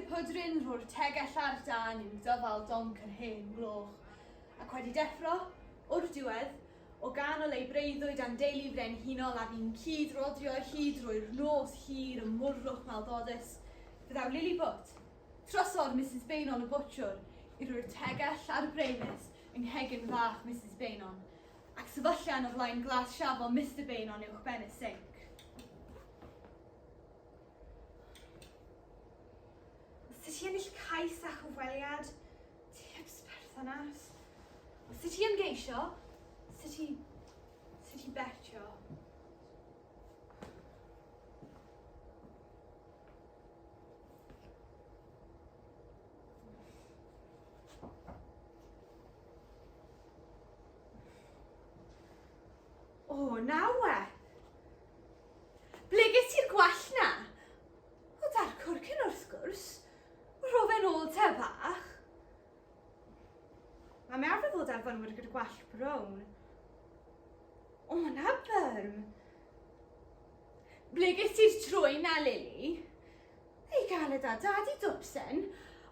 pwdrin rwy'r tegell ar dan i'w dyfal donc yr hen gloch. Ac wedi deffro, o'r diwedd, o ganol ei breuddwyd am deulu frenhinol a fi'n cydroddio hyd drwy'r nos hir y mwrwch maldodus, byddaw Lily Butt, trosor Mrs Bainon y butchwr, i rwy'r tegell a'r breifus yng nghegin fach Mrs Bainon, ac sefyllian o flaen glas siafo Mr Bainon uwch ben y sinc. Sut i ennill cais a chyfweliad? Tips perthynas. Sut i ymgeisio? Sut i bertio? O, nawe! Ble ges ti'r gwall na? O, dar cwrcyn wrth gwrs. Rofen ôl te bach. Mae arfer fod arfanwyr gyda gwall brown. O, na byrm. Ble ges ti'r trwy na, Lily? Ei galed a dad i dwpsen,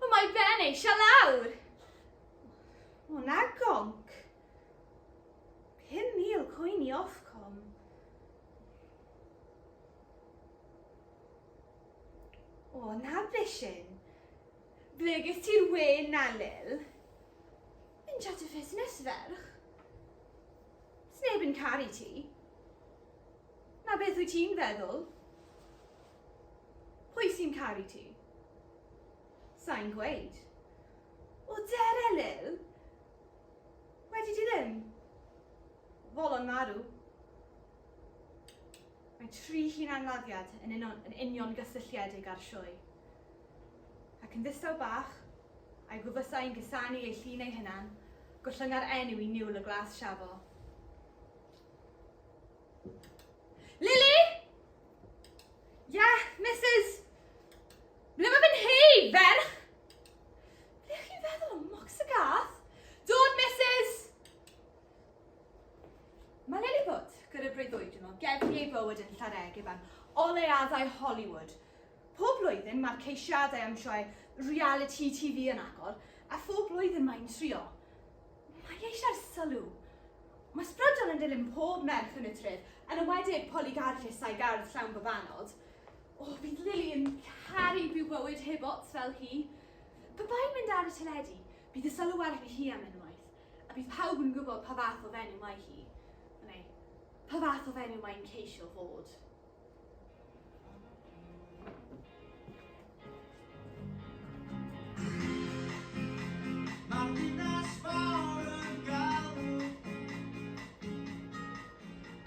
o mae ben eisiau lawr. O, na gonc. 5,000 coen i Ofcom. O, na blisyn. Ble ges ti'r wen na, Lil? Mynd at y ffusnes ferch. Sneb yn caru ti. Na beth wyt ti'n feddwl? Pwy sy'n caru ti? Sa'n gweud. O, dere, Lil? Wedi ti ddim? Folon marw. Mae 3 hunanladdiad yn union gysylltiedig ar sioe. Ac yn ddistaw bach, a'i gwfysau'n gysanu ei llun ei hunan, gwllynga'r enw i niwl y glas siafo. Lily! Ia, Mrs. Ble mae fy nhei, ferch? Ble chi'n feddwl o mocs y gath? Dod, Mrs. Mae Lily Butt, gyda breuddwyd yno, gefnu ei bywyd yn Llareg ifan, oleaddau Hollywood. Pob blwyddyn mae'r ceisiadau am sioe reality TV yn agor, a phob blwyddyn mae'n trio. Mae eisiau'r sylw. Mae sbrydon yn dilyn pob merch yn y tref, yn ymwedig polygarchus a'i gardd llawn babanod. O, bydd Lily yn caru byw bywyd heb ots fel hi. Byddai'n mynd ar y teledu, bydd y sylw erbyn hi am unwaith, a bydd pawb yn gwybod pa fath o fenyw mae hi. Neu, pa fath o fenyw mae'n ceisio fod.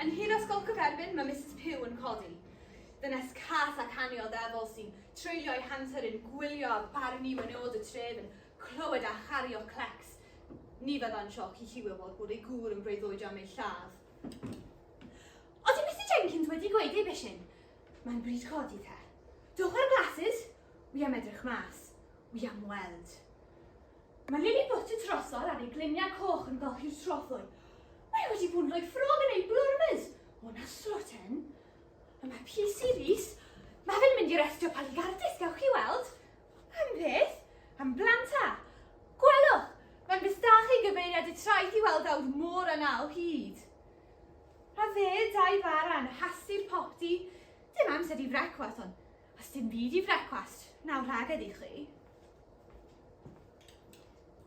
Yn hun ysgol cyferbyn, mae Mrs Pugh yn codi. Dynes cas ac anioddefol sy'n treulio ei hanter yn gwylio a barnu mynod y tref yn clywed a chario clecs. Ni fydda'n sioc i chi wybod bod ei gŵr yn breuddwydio am ei lladd. Oeddi Mr Jenkins wedi gweud ei bysyn? Mae'n bryd codi te. Dwch ar glasses, wi am edrych mas, wi am weld. Mae Lily Butt y trosor ar ei gliniau coch yn golchi'r trothwy. Mae wedi bod yn rhoi ffrog yn ei blwrmys. O, na sloten. A mae PC Rhys. Mae fe'n mynd i'r estio palgardus, gawch chi weld. Am beth? Am blanta. Gwelwch, mae'n bystach ei gyfeiriad y traeth i weld awd môr yna o hyd. A fe, 2 bara yn hasu'r popdi. Dim amser i frecwast, ond os dim byd i frecwast, naw rhagedd i chi.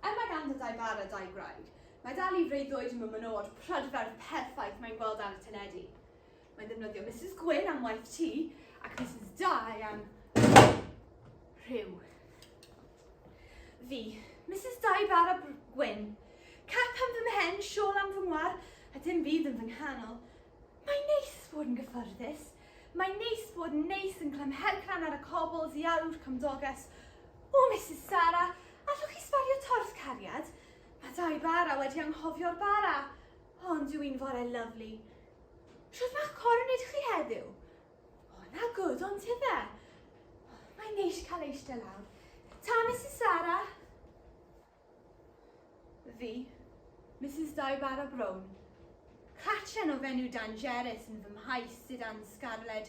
Mae ganddo 2 bara 2 graig. Mae dal i freuddwyd yn mynod prydferth perffaith mae'n gweld ar y teledu. Mae'n ddefnyddio Mrs Gwyn am waith tŷ ac Mrs Dye am rhyw. Fi, Mrs Dye bara Gwyn, cap am fy mhen, siôl am fy ngwar, a dim byd yn fy nghanol. Mae'n neis bod yn gyffyrddus. Mae'n neis bod yn neis yn clymhercran ar y cobls i alw'r cymdoges. O, Mrs Sarah, allwch chi sbario torth cariad? Mae 2 bara wedi anghofio'r bara. Ond yw un fore lyflu. Siwrd bach cornyd chi heddiw? O, na gwd, ond tydde. Mae'n neis cael eistedd lawr. Ta, Mrs Sarah. Fi, Mrs Dye bara Brown. Clatchen o fenyw dangerus yn fy mhais sydd an sgarled.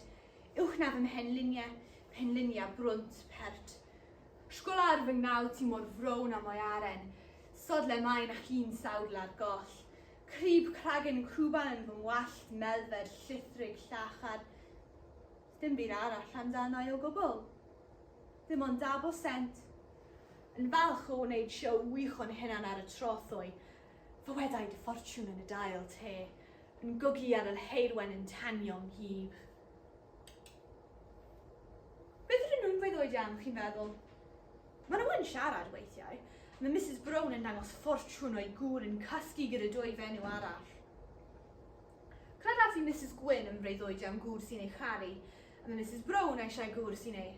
Uwch na fy mhenluniau brwnt pert. Sgol ar fy ngnaw ti mor frown am o'i aren. Sodle maen ac un sawdl ar goll. Crib cragyn cwban yn fy ngwallt meddfed llithrig llachar. Dim byd arall amdano o gwbl. Dim ond dab o sent. Yn falch o wneud sio wych o'n hynna'n ar y trothwy. Fy wedaid y ffortiwn yn y dail te. Yn gwgi ar yr heirwen yn tanio'n hib. Beth ydyn nhw'n gweud oed am, chi'n feddwl? Maen nhw yn siarad weithiau. Mae Mrs Brown yn dangos ffortiwn o'i gŵr yn cysgu gyda dwy fenyw arall. Credaf i Mrs Gwyn yn freuddwydio am gŵr sy'n ei charu, a mae Mrs Brown eisiau gŵr sy'n ei,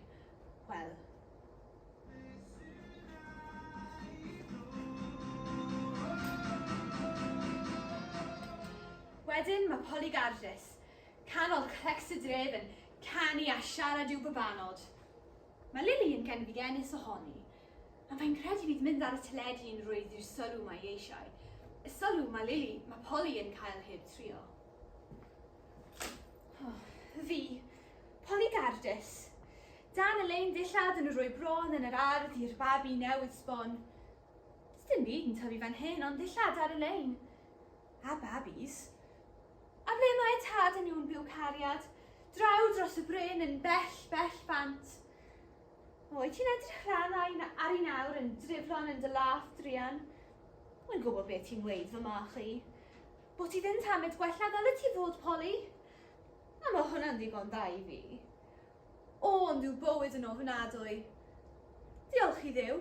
wel. Wedyn mae Polly Gardus, canol Clecs y Dref yn canu a siarad i'w babanod. Mae Lily yn genfigenus ohoni, a mae'n credu bydd mynd ar y teledu yn rwydd i'r sylw mae eisiau. Y sylw mae Polly yn cael heb trio. Fi, Polly Gardus, dan y lein dillad yn rhoi bron yn yr ardd i'r babi newydd sbon. Dim byd yn tyfu fan hyn, ond dillad ar y lein. A babis. A ble mae tad yn yw'n byw cariad, draw dros y bryn yn bell bant. Wyt ti'n edrych rhan ar un awr yn driflon yn dy laff, Drian? Wy'n gwybod beth ti'n weid fy ma chi. Bod ti ddim tamed gwella ddyle ti fod, Polly? A mae hwnna'n digon da i fi. O, ond yw bywyd yn ofnadwy. Diolch i ddiw.